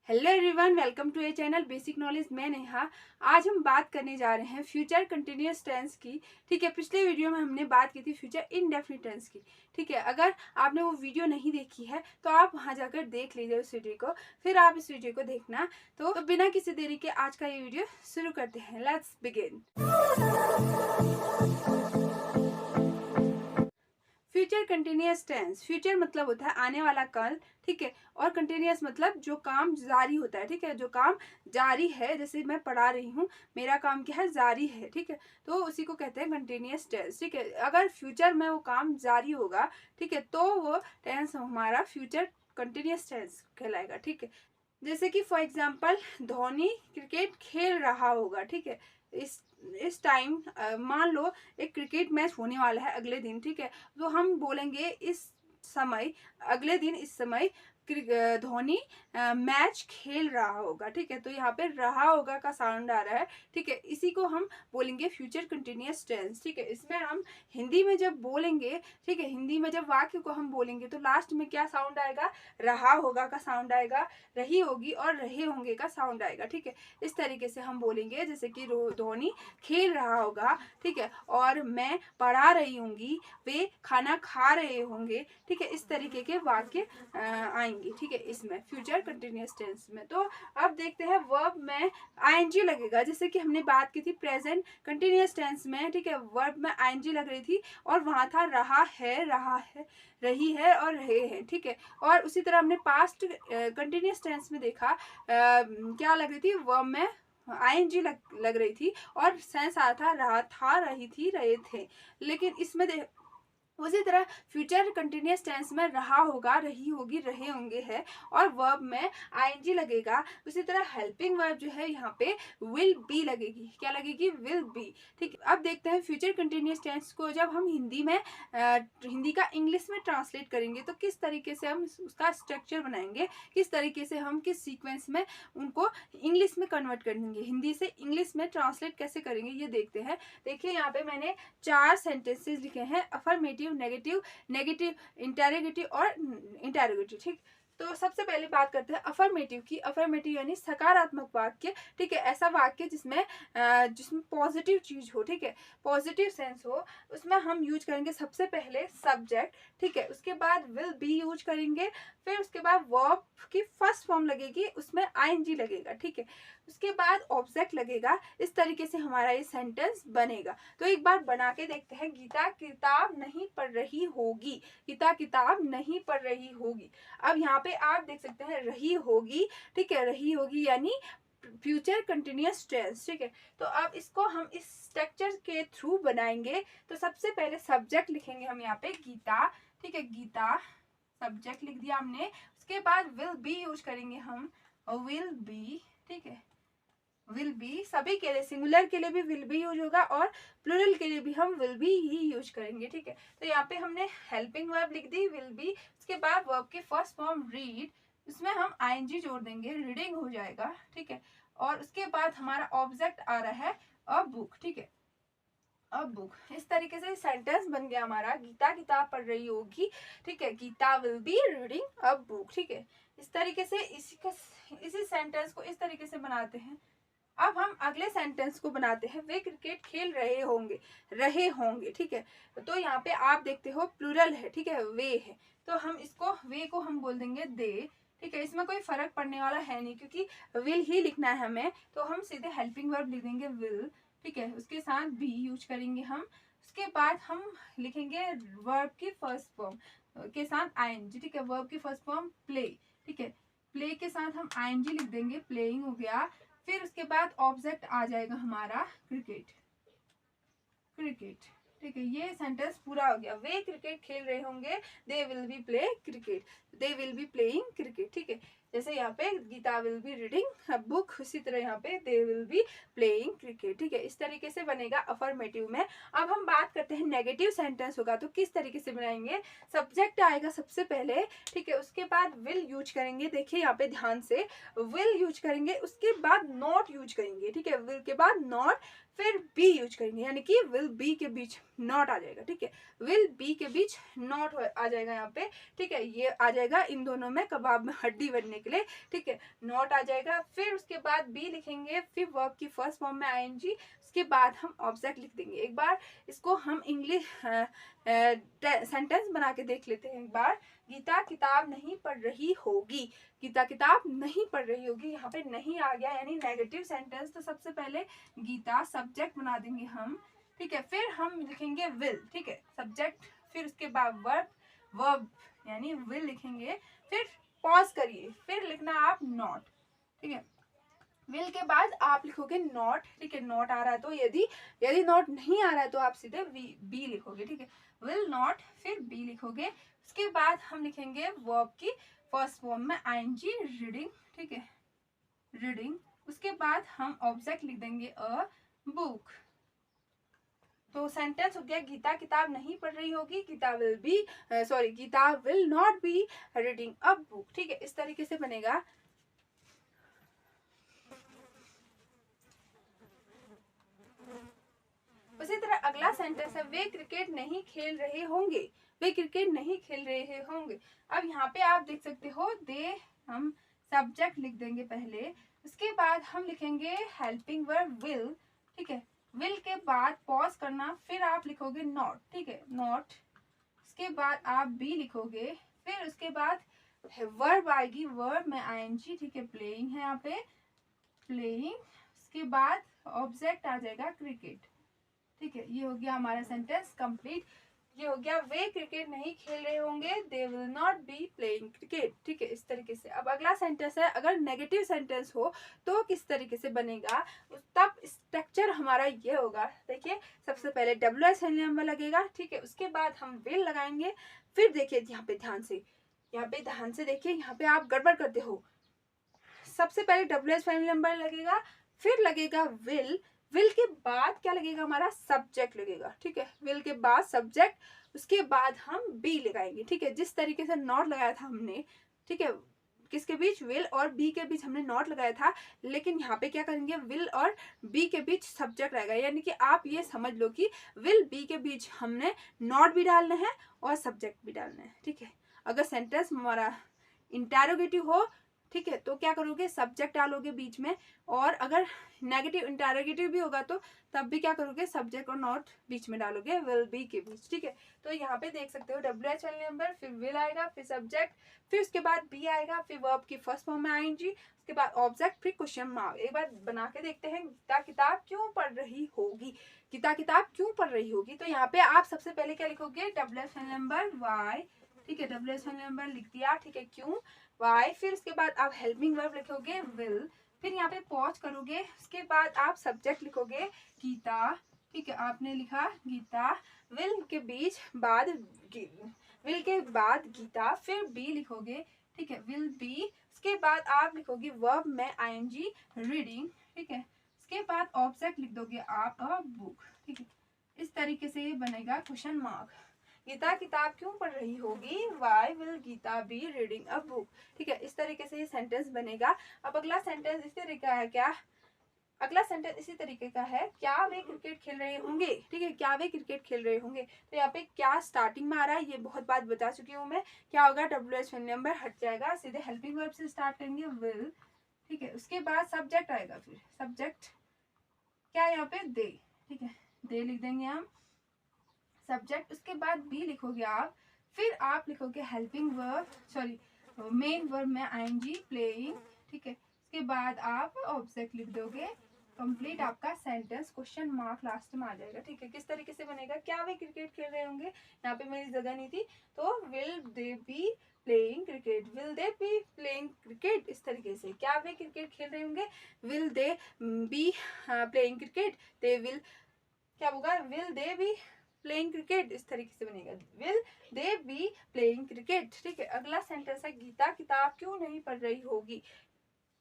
Hello everyone, welcome to a channel basic knowledge. मैं नेहा। आज हम बात करने जा रहे हैं फ्यूचर कंटिन्यूअस टेंस की। ठीक है, पिछले वीडियो में हमने बात की थी फ्यूचर इंडेफिनिट टेंस की। ठीक है, अगर आपने वो वीडियो नहीं देखी है तो आप वहां जाकर देख लीजिए उस वीडियो को, फिर आप इस वीडियो को देखना। तो बिना किसी देरी के आज का ये वीडियो शुरू करते हैं। Let's begin. Future continuous tense, future मतलब होता है आने वाला कल। ठीक है, और कंटिन्यूअस मतलब जो काम जारी होता है। ठीक है, जो काम जारी है, जैसे मैं पढ़ा रही हूँ, मेरा काम क्या है, जारी है। ठीक है, तो उसी को कहते हैं कंटिन्यूअस टेंस। ठीक है, अगर फ्यूचर में वो काम जारी होगा, ठीक है, तो वो टेंस हमारा फ्यूचर कंटिन्यूअस टेंस कहलाएगा। ठीक है, जैसे कि फॉर एग्जाम्पल धोनी क्रिकेट खेल रहा होगा। ठीक है, इस टाइम मान लो एक क्रिकेट मैच होने वाला है अगले दिन। ठीक है, तो हम बोलेंगे इस समय, अगले दिन इस समय धोनी मैच खेल रहा होगा। ठीक है, तो यहाँ पे रहा होगा का साउंड आ रहा है। ठीक है, इसी को हम बोलेंगे फ्यूचर कंटिन्यूअस टेंस। ठीक है, इसमें हम हिंदी में जब बोलेंगे, ठीक है, हिंदी में जब वाक्य को हम बोलेंगे तो लास्ट में क्या साउंड आएगा, रहा होगा का साउंड आएगा, रही होगी और रहे होंगे का साउंड आएगा। ठीक है, इस तरीके से हम बोलेंगे, जैसे कि धोनी खेल रहा होगा, ठीक है, और मैं पढ़ा रही होंगी, वे खाना खा रहे होंगे। ठीक है, इस तरीके के वाक्य आएंगे। ठीक है, इसमें फ्यूचर कंटिन्यूअस टेंस में। तो अब देखते हैं वर्ब में आईएनजी लगेगा, जैसे कि हमने बात की थी प्रेजेंट कंटिन्यूअस टेंस में। ठीक है, वर्ब में आईएनजी लग रही थी और वहां था रहा है, रही है और रहे हैं। ठीक है, और उसी तरह हमने पास्ट कंटिन्यूअस टेंस में देखा क्या लग रही थी, वर्ब में आईएनजी लग रही थी और सेंस आया था रहा था, रही थी, रहे थे। लेकिन इसमें उसी तरह फ्यूचर कंटिन्यूअस टेंस में रहा होगा, रही होगी, रहे होंगे है और वर्ब में आईएनजी लगेगा। उसी तरह हेल्पिंग वर्ब जो है यहाँ पे विल बी लगेगी। क्या लगेगी, विल बी। ठीक है, अब देखते हैं फ्यूचर कंटिन्यूअस टेंस को जब हम हिंदी में हिंदी का इंग्लिश में ट्रांसलेट करेंगे तो किस तरीके से हम उसका स्ट्रक्चर बनाएंगे, किस तरीके से हम किस सीक्वेंस में उनको इंग्लिश में कन्वर्ट करेंगे, हिंदी से इंग्लिश में ट्रांसलेट कैसे करेंगे, ये देखते हैं। देखिए यहाँ पे मैंने 4 सेंटेंसेस लिखे हैं, अफर्मेटिव, नेगेटिव, नेगेटिव, इंटेरोगेटिव और इंटेरोगेटिव। ठीक, तो सबसे पहले बात करते हैं अफर्मेटिव की। अफर्मेटिव यानी सकारात्मक वाक्य। ठीक है, ऐसा वाक्य जिसमें पॉजिटिव चीज हो। ठीक है, पॉजिटिव सेंस हो, उसमें हम यूज करेंगे सबसे पहले सब्जेक्ट। ठीक है, उसके बाद विल बी यूज करेंगे, फिर उसके बाद वर्ब की फर्स्ट फॉर्म लगेगी, उसमें आईएनजी लगेगा। ठीक है, उसके बाद ऑब्जेक्ट लगेगा। इस तरीके से हमारा ये सेंटेंस बनेगा। तो एक बार बना के देखते हैं। गीता किताब नहीं पढ़ रही होगी, गीता किताब नहीं पढ़ रही होगी। अब यहाँ पे आप देख सकते हैं रही होगी। ठीक है, रही होगी यानी फ्यूचर कंटिन्यूअस टेंस। ठीक है, तो अब इसको हम इस स्ट्रक्चर के थ्रू बनाएंगे। तो सबसे पहले सब्जेक्ट लिखेंगे हम यहाँ पे गीता। ठीक है, गीता सब्जेक्ट लिख दिया हमने। उसके बाद विल बी यूज करेंगे हम, विल बी। ठीक है, विल बी सभी के लिए, सिंगुलर के लिए भी विल बी यूज होगा और प्लूरल के लिए भी हम विल बी ही यूज करेंगे। ठीक है, तो यहाँ पे हमने हेल्पिंग वर्ब लिख दी, विल बी। उसके बाद वर्ब की फर्स्ट फॉर्म रीड, उसमें हम आईएनजी जोड़ देंगे, रीडिंग हो जाएगा। ठीक है, और उसके बाद हमारा ऑब्जेक्ट आ रहा है अ बुक। ठीक है, अब बुक। इस तरीके से सेंटेंस बन गया हमारा, गीता किताब पढ़ रही होगी। ठीक है, Geeta will be reading a book. ठीक है, इस तरीके से इसी सेंटेंस को इस तरीके से बनाते हैं। अब हम अगले सेंटेंस को बनाते हैं, वे क्रिकेट खेल रहे होंगे, रहे होंगे। ठीक है, तो यहाँ पे आप देखते हो प्लूरल है। ठीक है, वे है, तो हम इसको वे को हम बोल देंगे दे। ठीक है, इसमें कोई फर्क पड़ने वाला है नहीं क्योंकि विल ही लिखना है हमें, तो हम सीधे हेल्पिंग वर्ब लिख देंगे विल। ठीक है, उसके साथ बी यूज करेंगे हम। उसके बाद हम लिखेंगे वर्ब की फर्स्ट फॉर्म के साथ आईएनजी। ठीक है, वर्ब की फर्स्ट फॉर्म प्ले। ठीक है, प्ले के साथ हम आईएनजी लिख देंगे, प्लेइंग हो गया। फिर उसके बाद ऑब्जेक्ट आ जाएगा हमारा क्रिकेट, क्रिकेट। ठीक है, ये सेंटेंस पूरा हो गया। वे क्रिकेट खेल रहे होंगे, they will be play cricket, they will be playing cricket. ठीक है, जैसे यहाँ पे Geeta will be reading a book, उसी तरह यहाँ पे they will be playing cricket. ठीक है, इस तरीके से बनेगा अफर्मेटिव में। अब हम बात करते हैं नेगेटिव सेंटेंस होगा तो किस तरीके से बनाएंगे। सब्जेक्ट आएगा सबसे पहले। ठीक है, उसके बाद विल यूज करेंगे, देखिए यहाँ पे ध्यान से, विल यूज करेंगे, उसके बाद नॉट यूज करेंगे। ठीक है, विल के बाद नॉट, फिर बी यूज करेंगे, यानी कि विल बी के बीच नॉट आ जाएगा। ठीक है, विल बी के बीच नॉट आ जाएगा यहाँ पे। ठीक है, ये आ जाएगा इन दोनों में कबाब में हड्डी बनने के लिए, ठीक है, नॉट आ जाएगा। फिर उसके बाद बी लिखेंगे, फिर वर्ब की फर्स्ट फॉर्म में आईएनजी, उसके बाद हम ऑब्जेक्ट लिख देंगे। एक बार इसको हम इंग्लिश सेंटेंस बना के देख लेते हैं। एक बार, गीता किताब नहीं पढ़ रही होगी, गीता किताब नहीं पढ़ रही होगी, यहाँ पे नहीं आ गया यानी नेगेटिव सेंटेंस। तो सबसे पहले गीता सब्जेक्ट बना देंगे हम, ठीक है, फिर हम लिखेंगे विल, ठीक है, सब्जेक्ट, फिर उसके बाद वर्ब, वर्ब यानी विल लिखेंगे, फिर पॉज करिए, फिर लिखना आप नॉट, ठीक है, विल के बाद आप लिखोगे नॉट, ठीक है, नॉट आ रहा है तो, यदि नॉट नहीं आ रहा है तो आप सीधे बी लिखोगे, ठीक है, विल नॉट, फिर बी लिखोगे। उसके बाद हम लिखेंगे वर्ब की फर्स्ट फॉर्म में आईएनजी, रीडिंग, ठीक है, रीडिंग। उसके बाद हम ऑब्जेक्ट लिख देंगे अ बुक। तो सेंटेंस हो गया, गीता किताब नहीं पढ़ रही होगी, Geeta will not be reading a book, ठीक है, इस तरीके से बनेगा। उसी तरह अगला सेंटेंस है, वे क्रिकेट नहीं खेल रहे होंगे, वे क्रिकेट नहीं खेल रहे होंगे। अब यहाँ पे आप देख सकते हो, दे हम सब्जेक्ट लिख देंगे पहले, उसके बाद हम लिखेंगे हेल्पिंग वर्ब विल, ठीक है, विल के बाद पॉज करना, फिर आप लिखोगे नॉट, ठीक है, नॉट, उसके बाद आप बी लिखोगे, फिर उसके बाद वर्ब आएगी, वर्ब में आईएनजी, ठीक है, प्लेइंग है यहाँ पे, प्लेइंग, उसके बाद ऑब्जेक्ट आ जाएगा क्रिकेट, ठीक है, ये हो गया हमारा सेंटेंस कंप्लीट। ये हो गया, वे क्रिकेट नहीं खेल रहे होंगे, they will not B playing cricket, ठीक है, इस तरीके से। अब अगला सेंटेंस है, अगर नेगेटिव सेंटेंस हो तो किस तरीके से बनेगा, तब स्ट्रक्चर हमारा ये होगा। देखिए, सबसे पहले WH फैमिली मेंबर लगेगा, ठीक है, उसके बाद हम विल लगाएंगे, फिर देखिए यहाँ पे ध्यान से देखिए, यहाँ पे आप गड़बड़ करते हो। सबसे पहले WH फैमिली मेंबर लगेगा, फिर लगेगा विल, विल के बाद क्या लगेगा, हमारा सब्जेक्ट लगेगा, ठीक है, विल के बाद सब्जेक्ट, उसके बाद हम बी लगाएंगे, ठीक है, जिस तरीके से नॉट लगाया था हमने, ठीक है, किसके बीच, विल और बी के बीच हमने नॉट लगाया था, लेकिन यहाँ पे क्या करेंगे, विल और बी के बीच सब्जेक्ट रहेगा, यानी कि आप ये समझ लो कि विल बी के बीच हमने नॉट भी डालना है और सब्जेक्ट भी डालना है, ठीक है। अगर सेंटेंस हमारा इंटेरोगेटिव हो, ठीक है, तो क्या करोगे, सब्जेक्ट डालोगे बीच में, और अगर नेगेटिव इंटेरोगेटिव भी होगा तो तब भी क्या करोगे, सब्जेक्ट और नॉट बीच में डालोगे, विल बी के बीच, ठीक है। तो यहाँ पे देख सकते हो, WH फैमिली मेंबर, फिर विल आएगा, फिर सब्जेक्ट, फिर उसके बाद बी आएगा, फिर वर्ब की फर्स्ट फॉर्म में आईएनजी, उसके बाद ऑब्जेक्ट, फिर क्वेश्चन मार्क। एक बार बना के देखते हैं, गीता किताब क्यों पढ़ रही होगी, गीता किताब क्यों पढ़ रही होगी। तो यहाँ पे आप सबसे पहले क्या लिखोगे, WH फैमिली मेंबर वाई, ठीक है, WH फैमिली मेंबर लिख दिया, ठीक है, क्यों, वाई, फिर उसके बाद आप हेल्पिंग वर्ब लिखोगे विल, फिर यहाँ पे पॉज करोगे, उसके बाद आप सब्जेक्ट लिखोगे गीता, ठीक है, आपने लिखा गीता, विल के बीच बाद विल के बाद गीता, फिर बी लिखोगे, ठीक है, विल बी, उसके बाद आप लिखोगे वर्ब में आईएनजी, रीडिंग, ठीक है, उसके बाद ऑब्जेक्ट लिख दोगे आप अ बुक, ठीक है, इस तरीके से ये बनेगा क्वेश्चन मार्क। गीता किताब क्यों पढ़ रही होगी, why will Geeta be reading a book, ठीक है, इस तरीके से ये सेंटेंस बनेगा। अब अगला सेंटेंस इस तरीके का है, क्या, अगला सेंटेंस इसी तरीके का है, क्या वे क्रिकेट खेल रहे होंगे, ठीक है, क्या वे क्रिकेट खेल रहे होंगे। तो यहाँ पे क्या स्टार्टिंग में आ रहा है, ये बहुत बात बता चुकी हूँ मैं, क्या होगा, WH फैमिली मेंबर हट जाएगा, सीधे हेल्पिंग वर्ब से स्टार्ट करेंगे विल, ठीक है, उसके बाद सब्जेक्ट आएगा, फिर सब्जेक्ट क्या यहाँ पे, दे, ठीक है, दे लिख देंगे हम सब्जेक्ट, उसके बाद बी लिखोगे आप, फिर आप लिखोगे हेल्पिंग वर्ब, मेन वर्ब में आईएनजी, प्लेइंग, ठीक है, उसके बाद आप ऑब्जेक्ट लिख दोगे, कंप्लीट आपका सेंटेंस, क्वेश्चन मार्क लास्ट में आ जाएगा, ठीक है। किस तरीके से बनेगा, क्या वे क्रिकेट खेल रहे होंगे, यहाँ पे मेरी जगह नहीं थी, तो will they B playing cricket, will they B playing cricket, इस तरीके से, क्या वे क्रिकेट खेल रहे होंगे, will they B playing cricket, they will, क्या होगा, will they B playing cricket, इस तरीके से बनेगा, will they B playing cricket, ठीक है। अगला सेंटेंस है, गीता किताब क्यों नहीं पढ़ रही होगी।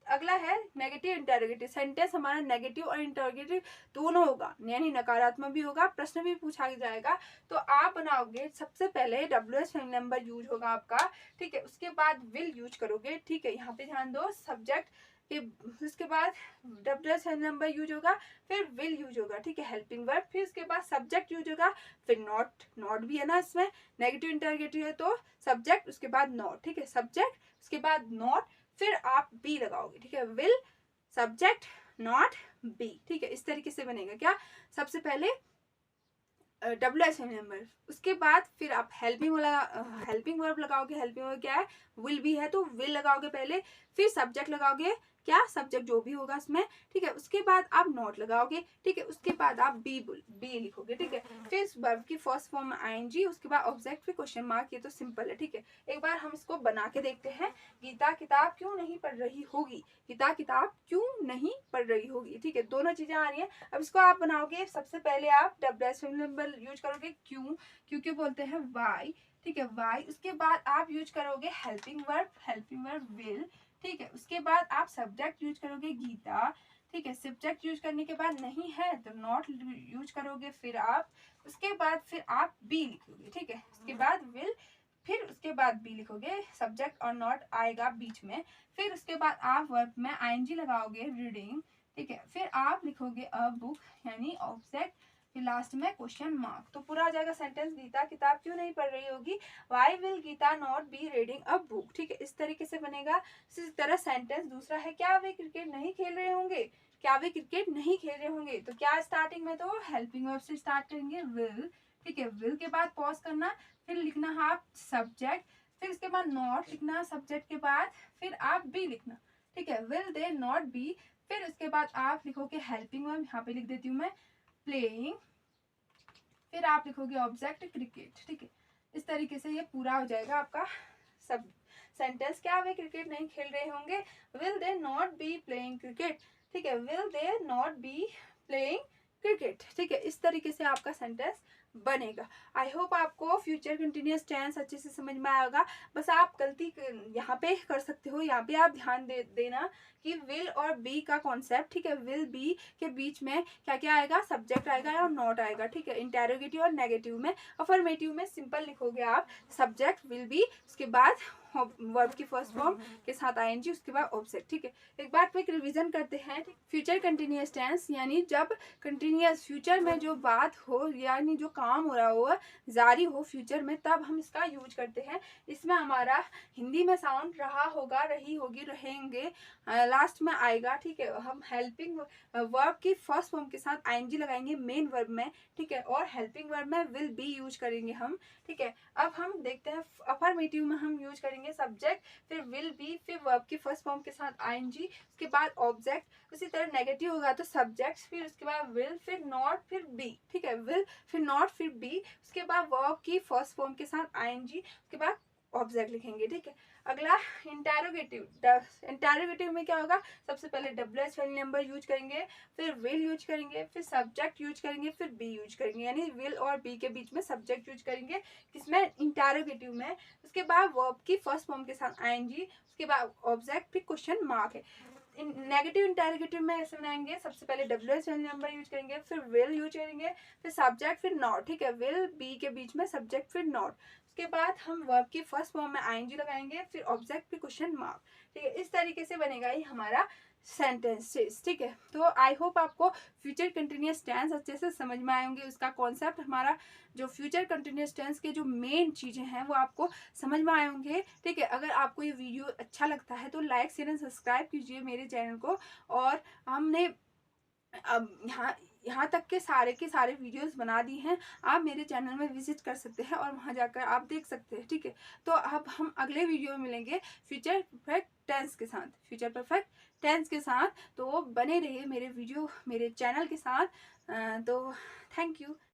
अगला है नेगेटिव इंटरोगेटिव, सेंटेंस हमारा नेगेटिव और इंटरोगेटिव दोनों होगा, यानी नकारात्मक भी होगा, प्रश्न भी पूछा जाएगा। तो आप बनाओगे, सबसे पहले WH फैमिली मेंबर यूज होगा आपका, ठीक है, उसके बाद विल यूज करोगे, ठीक है, यहाँ पे ध्यान दो, सब्जेक्ट के उसके बाद WH फैमिली मेंबर यूज होगा, फिर विल यूज होगा, ठीक है, हेल्पिंग वर्ब, फिर उसके बाद सब्जेक्ट यूज होगा, फिर नॉट भी है ना इसमें, नेगेटिव इंटरोगेटिव है तो सब्जेक्ट, उसके बाद नॉट, ठीक है, सब्जेक्ट उसके बाद नॉट, फिर आप बी लगाओगे, ठीक है। विल सब्जेक्ट नॉट बी, ठीक है। इस तरीके से बनेगा क्या, सबसे पहले WH नंबर, उसके बाद फिर आप हेल्पिंग वर्ब लगाओगे। हेल्पिंग वर्ब क्या है, विल भी है तो विल लगाओगे पहले, फिर सब्जेक्ट लगाओगे, क्या सब्जेक्ट जो भी होगा उसमें, ठीक है। उसके बाद आप नॉट लगाओगे, ठीक है। उसके बाद आप बी लिखोगे, ठीक है। फिर वर्ब की फर्स्ट फॉर्म में ING, उसके बाद ऑब्जेक्ट फिर क्वेश्चन मार्क। ये तो सिंपल है, ठीक है। एक बार हम इसको बना के देखते हैं। गीता किताब क्यों नहीं पढ़ रही होगी, गीता किताब क्यों नहीं पढ़ रही होगी, ठीक है। दोनों चीजें आ रही हैं। अब इसको आप बनाओगे, सबसे पहले आप WH नंबर यूज करोगे, क्यों बोलते हैं वाई, ठीक है, वाई। उसके बाद आप यूज करोगे हेल्पिंग वर्ब विल, ठीक है। उसके बाद आप सब्जेक्ट यूज करोगे गीता, ठीक है। सब्जेक्ट यूज करने के बाद नहीं है तो नॉट यूज करोगे, फिर आप उसके बाद फिर आप बी लिखोगे, ठीक है। उसके बाद विल, फिर उसके बाद बी लिखोगे, सब्जेक्ट और नॉट आएगा बीच में। फिर उसके बाद आप वर्ब में ING लगाओगे, रीडिंग, ठीक है। फिर आप लिखोगे अ बुक यानी ऑब्जेक्ट, फिर लास्ट में क्वेश्चन मार्क। तो पूरा आ जाएगा सेंटेंस, गीता किताब क्यों नहीं पढ़ रही होगी, why will Geeta not be reading a book, ठीक है। इस तरीके से बनेगा। इसी तरह सेंटेंस दूसरा है, क्या वे क्रिकेट नहीं खेल रहे होंगे, क्या वे क्रिकेट नहीं खेल रहे होंगे, तो क्या स्टार्टिंग में तो हेल्पिंग वर्ब से स्टार्ट करेंगे, विल, ठीक है। विल के बाद पॉज करना, फिर लिखना आप सब्जेक्ट, फिर इसके बाद नॉट लिखना सब्जेक्ट के बाद, फिर आप बी लिखना, ठीक है। विल दे नॉट बी, फिर उसके बाद आप लिखोगे हेल्पिंग वर्ब, यहाँ पे लिख देती हूँ मैं प्लेइंग, फिर आप लिखोगे ऑब्जेक्ट क्रिकेट, ठीक है। इस तरीके से ये पूरा हो जाएगा आपका सब सेंटेंस। क्या वे क्रिकेट नहीं खेल रहे होंगे, will they not be playing cricket, ठीक है। Will they not be playing cricket, ठीक है। इस तरीके से आपका सेंटेंस बनेगा। आई होप आपको फ्यूचर कंटिन्यूअस टेंस अच्छे से समझ में आएगा। बस आप गलती यहाँ पे कर सकते हो, यहाँ पे आप ध्यान देना कि विल और बी का कॉन्सेप्ट, ठीक है। विल बी के बीच में क्या क्या आएगा, सब्जेक्ट आएगा और नॉट आएगा, ठीक है। इंटेरोगेटिव और नेगेटिव में, अफर्मेटिव में सिंपल लिखोगे आप सब्जेक्ट विल बी, उसके बाद वर्ब की फर्स्ट फॉर्म के साथ ING, उसके बाद ऑब्जेक्ट, ठीक है। एक बार क्विक रिवीजन करते हैं। फ्यूचर कंटिन्यूअस टेंस यानी जब कंटिन्यूअस फ्यूचर में जो बात हो यानी जो काम हो रहा हो जारी हो फ्यूचर में, तब हम इसका यूज करते हैं। इसमें हमारा हिंदी में साउंड रहा होगा, रही होगी, रहेंगे लास्ट में आएगा, ठीक है। हम हेल्पिंग वर्ब की फर्स्ट फॉर्म के साथ ING लगाएंगे मेन वर्ब में, ठीक है। और हेल्पिंग वर्ब में विल बी यूज करेंगे हम, ठीक है। अब हम देखते हैं अफर्मेटिव में हम यूज करेंगे सब्जेक्ट, फिर विल बी, फिर वर्ब की फर्स्ट फॉर्म के साथ ING, उसके बाद ऑब्जेक्ट। उसी तरह नेगेटिव होगा तो सब्जेक्ट, फिर उसके बाद विल, फिर नॉट, फिर बी, ठीक है। विल फिर नॉट फिर बी, उसके बाद वर्ब की फर्स्ट फॉर्म के साथ ING, उसके बाद ऑब्जेक्ट लिखेंगे, ठीक है। अगला इंटेरोगेटिव में क्या होगा, सबसे पहले WH नंबर यूज करेंगे, फिर विल यूज करेंगे, फिर सब्जेक्ट यूज करेंगे, फिर बी यूज करेंगे, यानी विल और बी के बीच में सब्जेक्ट यूज करेंगे, किसमें, इंटेरोगेटिव में। उसके बाद वर्ब की फर्स्ट फॉर्म के साथ ING, उसके बाद ऑब्जेक्ट, फिर क्वेश्चन मार्क है। नेगेटिव इंटेरोगेटिव में ऐसे बनाएंगे, सबसे पहले WH नंबर यूज करेंगे, फिर विल यूज करेंगे, फिर सब्जेक्ट, फिर नॉट, ठीक है। विल बी के बीच में सब्जेक्ट, फिर नॉट। उसके बाद हम वर्ब की फर्स्ट फॉर्म में ING लगाएंगे, फिर ऑब्जेक्ट, फिर क्वेश्चन मार्क, ठीक है। इस तरीके से बनेगा ये हमारा सेंटेंसेस, ठीक है। तो आई होप आपको फ्यूचर कंटिन्यूअस टेंस अच्छे से समझ में आए होंगे। उसका कॉन्सेप्ट हमारा जो फ्यूचर कंटिन्यूअस टेंस के जो मेन चीज़ें हैं वो आपको समझ में आए होंगे, ठीक है। अगर आपको ये वीडियो अच्छा लगता है तो लाइक शेयर एंड सब्सक्राइब कीजिए मेरे चैनल को। और हमने अब यहाँ तक के सारे वीडियोस बना दी हैं, आप मेरे चैनल में विजिट कर सकते हैं और वहाँ जाकर आप देख सकते हैं, ठीक है। तो अब हम अगले वीडियो में मिलेंगे फ्यूचर परफेक्ट टेंस के साथ। तो बने रहिए मेरे वीडियो मेरे चैनल के साथ। तो थैंक यू।